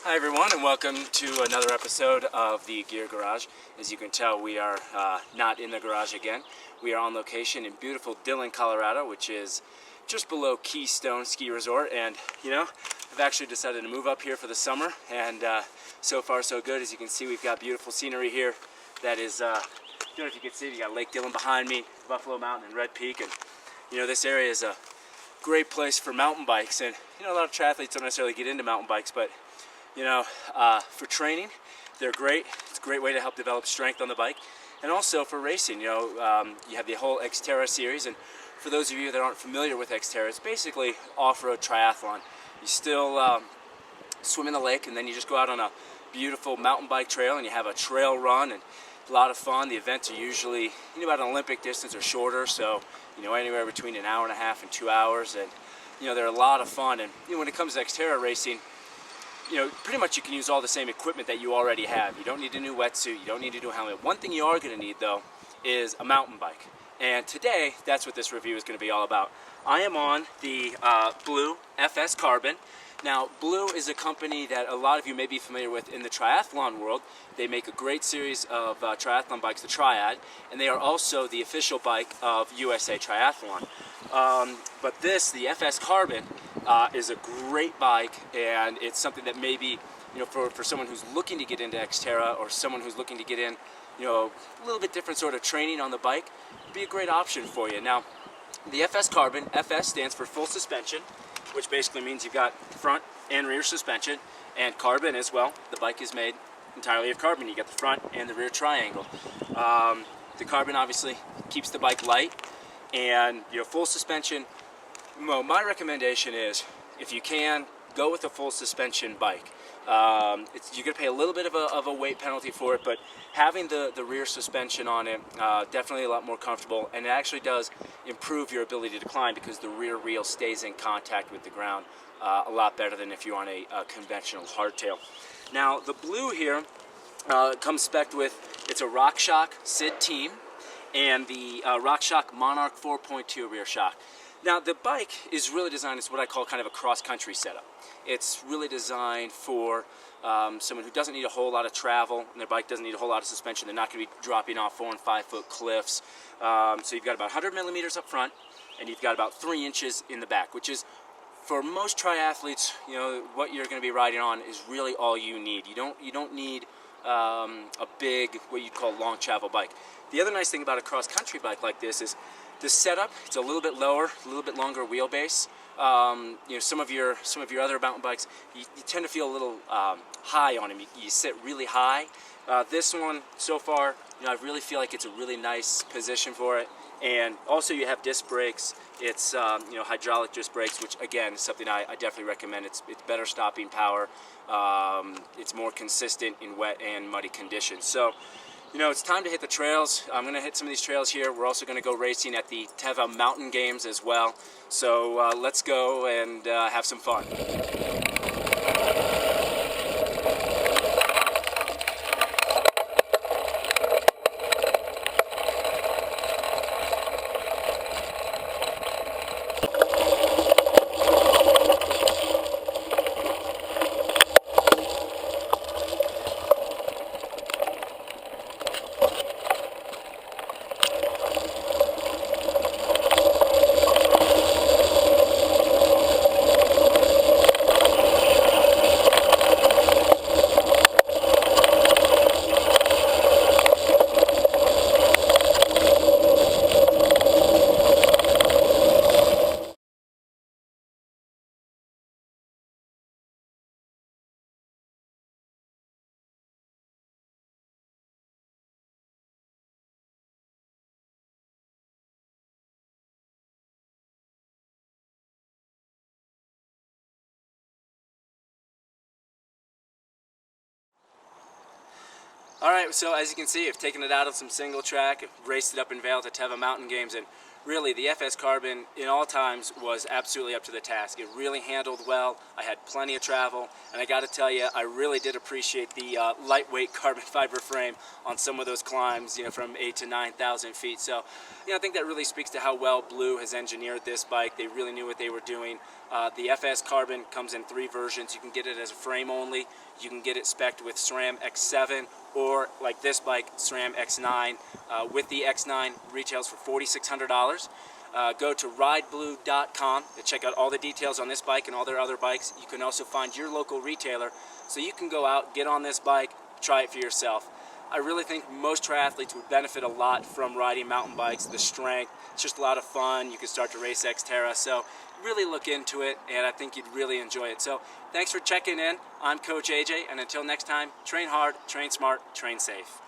Hi everyone, and welcome to another episode of the Gear Garage. As you can tell, we are not in the garage again. We are on location in beautiful Dillon, Colorado, which is just below Keystone Ski Resort. And you know, I've actually decided to move up here for the summer, and so far so good. As you can see, we've got beautiful scenery here. That is, I don't know if you can see, you got Lake Dillon behind me, Buffalo Mountain and Red Peak, and you know, this area is a great place for mountain bikes. And you know, a lot of triathletes don't necessarily get into mountain bikes, but you know, for training, they're great. It's a great way to help develop strength on the bike. And also for racing, you know, you have the whole XTERRA series. And for those of you that aren't familiar with XTERRA, it's basically off-road triathlon. You still swim in the lake, and then you just go out on a beautiful mountain bike trail, and you have a trail run, and a lot of fun. The events are usually, you know, about an Olympic distance or shorter, so, you know, anywhere between an hour and a half and 2 hours. And, you know, they're a lot of fun. And, you know, when it comes to XTERRA racing, you know, pretty much you can use all the same equipment that you already have. You don't need a new wetsuit, you don't need a new helmet. One thing you are going to need, though, is a mountain bike. And today, that's what this review is going to be all about. I am on the Blue FS Carbon. Now, Blue is a company that a lot of you may be familiar with in the triathlon world. They make a great series of triathlon bikes, the Triad, and they are also the official bike of USA Triathlon. But this, the FS Carbon, is a great bike, and it's something that maybe, you know, for someone who's looking to get into XTERRA, or someone who's looking to get in, you know, a little bit different sort of training on the bike, would be a great option for you. Now, the FS Carbon, FS stands for full suspension, which basically means you've got front and rear suspension, and carbon as well. The bike is made entirely of carbon. You got the front and the rear triangle. The carbon obviously keeps the bike light, and you know, full suspension. Well, my recommendation is, if you can, go with a full suspension bike. You're going to pay a little bit of a weight penalty for it, but having the rear suspension on it, definitely a lot more comfortable, and it actually does improve your ability to climb because the rear wheel stays in contact with the ground a lot better than if you're on a conventional hardtail. Now, the Blue here comes spec'd with, it's a RockShox SID team and the RockShox Monarch 4.2 rear shock. Now, the bike is really designed as what I call kind of a cross-country setup. It's really designed for someone who doesn't need a whole lot of travel, and their bike doesn't need a whole lot of suspension. They're not going to be dropping off 4 and 5 foot cliffs. So you've got about 100 millimeters up front, and you've got about 3 inches in the back, which is, for most triathletes, you know, what you're going to be riding on is really all you need. You don't need a big, what you'd call long travel bike. The other nice thing about a cross-country bike like this is the setup. It's a little bit lower, a little bit longer wheelbase. You know, some of your other mountain bikes, you tend to feel a little high on them. You sit really high. This one, so far, you know, I really feel like it's a really nice position for it. And also, you have disc brakes. It's you know, hydraulic disc brakes, which again is something I definitely recommend. It's better stopping power. It's more consistent in wet and muddy conditions. So, you know, it's time to hit the trails. I'm going to hit some of these trails here. We're also going to go racing at the XTERRA Mountain Games as well. So let's go and have some fun. Alright, so as you can see, I've taken it out of some single track, raced it up in Vail to XTERRA Mountain Games, and really, the FS Carbon in all times was absolutely up to the task. It really handled well. I had plenty of travel, and I got to tell you, I really did appreciate the lightweight carbon fiber frame on some of those climbs, from 8,000 to 9,000 feet. So, I think that really speaks to how well Blue has engineered this bike. They really knew what they were doing. The FS Carbon comes in 3 versions. You can get it as a frame only. You can get it spec'd with SRAM X7, or like this bike, SRAM X9. With the X9, retails for $4,600. Go to rideblue.com to check out all the details on this bike and all their other bikes. You can also find your local retailer, so you can go out, get on this bike, try it for yourself. I really think most triathletes would benefit a lot from riding mountain bikes. The strength, it's just a lot of fun. You can start to race XTERRA, so really look into it, and I think you'd really enjoy it. So thanks for checking in. I'm Coach AJ, and until next time, train hard, train smart, train safe.